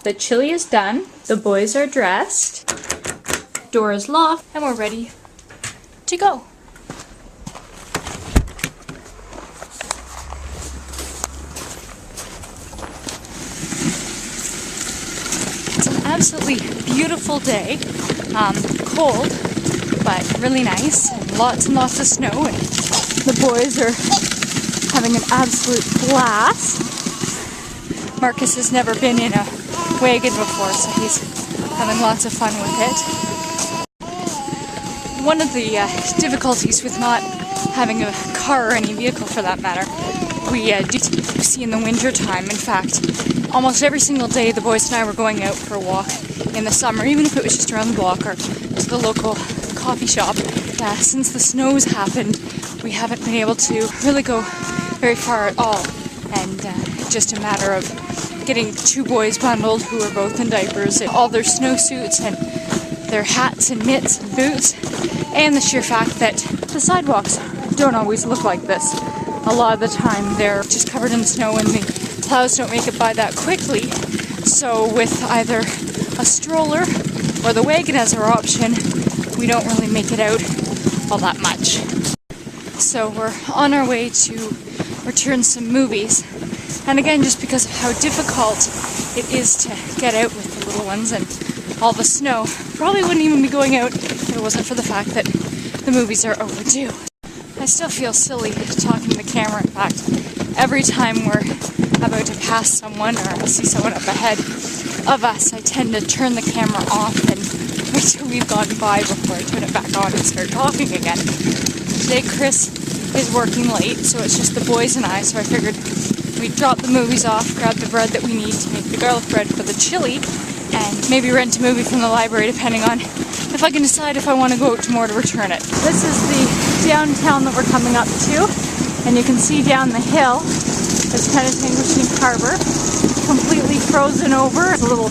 The chili is done, the boys are dressed, door is locked, and we're ready to go. It's an absolutely beautiful day, cold, but really nice, and lots of snow, and the boys are having an absolute blast. Marcus has never been in a wagon before, so he's having lots of fun with it. One of the difficulties with not having a car or any vehicle for that matter, we do see in the winter time. In fact, almost every single day the boys and I were going out for a walk in the summer, even if it was just around the block or to the local coffee shop. Since the snows happened, we haven't been able to really go very far at all, and just a matter of getting two boys bundled who are both in diapers and all their snowsuits and their hats and mitts and boots, and the sheer fact that the sidewalks don't always look like this. A lot of the time they're just covered in snow and the plows don't make it by that quickly, so with either a stroller or the wagon as our option, we don't really make it out all that much. So we're on our way to return some movies. And again, just because of how difficult it is to get out with the little ones and all the snow, probably wouldn't even be going out if it wasn't for the fact that the movies are overdue. I still feel silly talking to the camera. In fact, every time we're about to pass someone or I see someone up ahead of us, I tend to turn the camera off and wait till we've gone by before I turn it back on and start talking again. Today Chris is working late, so it's just the boys and I, so I figured we'd drop the movies off, grab the bread that we need to make the garlic bread for the chili, and maybe rent a movie from the library depending on if I can decide if I want to go out tomorrow to return it. This is the downtown that we're coming up to, and you can see down the hill is Penetanguishene Harbor, completely frozen over. It's a little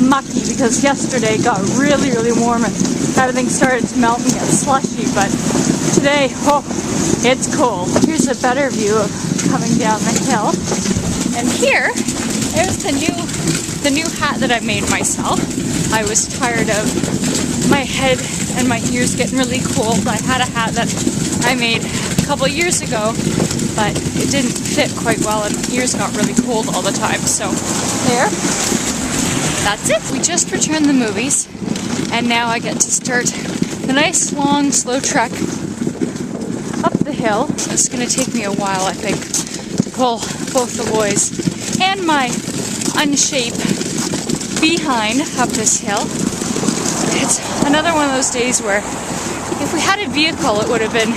mucky because yesterday it got really warm and everything started to melt and get slushy, but today, oh, it's cold. Here's a better view of coming down the hill, and here is the new hat that I made myself. I was tired of my head and my ears getting really cold. I had a hat that I made a couple years ago, but it didn't fit quite well and my ears got really cold all the time. So there, that's it. We just returned the movies, and now I get to start the nice long slow trek up the hill. It's going to take me a while, I think, to pull both the boys and my unshaped behind up this hill. It's another one of those days where if we had a vehicle, it would have been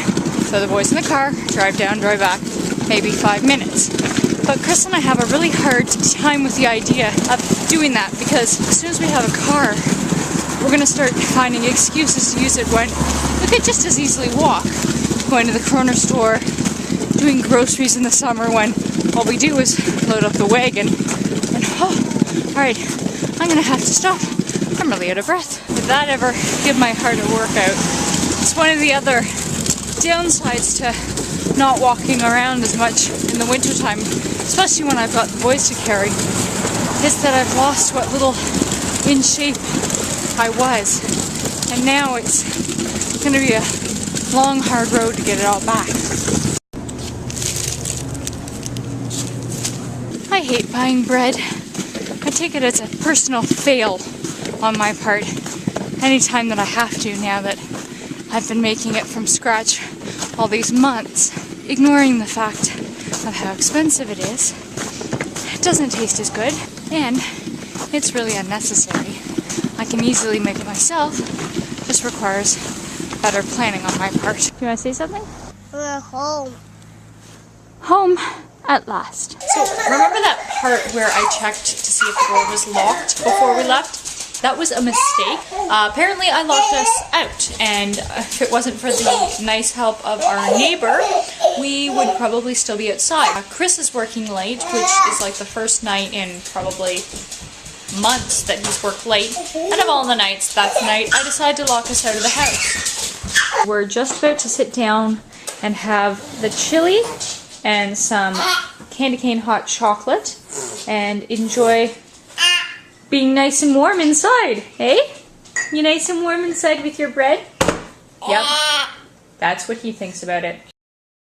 throw the boys in the car, drive down, drive back, maybe 5 minutes. But Chris and I have a really hard time with the idea of doing that, because as soon as we have a car, we're going to start finding excuses to use it when we could just as easily walk. Going to the corner store, doing groceries in the summer when all we do is load up the wagon. And alright, I'm gonna have to stop. I'm really out of breath. Did that ever give my heart a workout? It's one of the other downsides to not walking around as much in the wintertime, especially when I've got the boys to carry, is that I've lost what little in shape I was. And now it's gonna be a long, hard road to get it all back. I hate buying bread. I take it as a personal fail on my part anytime that I have to, now that I've been making it from scratch all these months, ignoring the fact of how expensive it is. It doesn't taste as good, and it's really unnecessary. I can easily make it myself, just requires better planning on my part. Do you want to say something? We're home. Home at last. So remember that part where I checked to see if the door was locked before we left? That was a mistake. Apparently I locked us out, and if it wasn't for the nice help of our neighbor, we would probably still be outside. Chris is working late, which is like the first night in probably months that he's worked late, and of all the nights, that night I decided to lock us out of the house. We're just about to sit down and have the chili and some candy cane hot chocolate and enjoy Being nice and warm inside, eh? You nice and warm inside with your bread? Yep. That's what he thinks about it.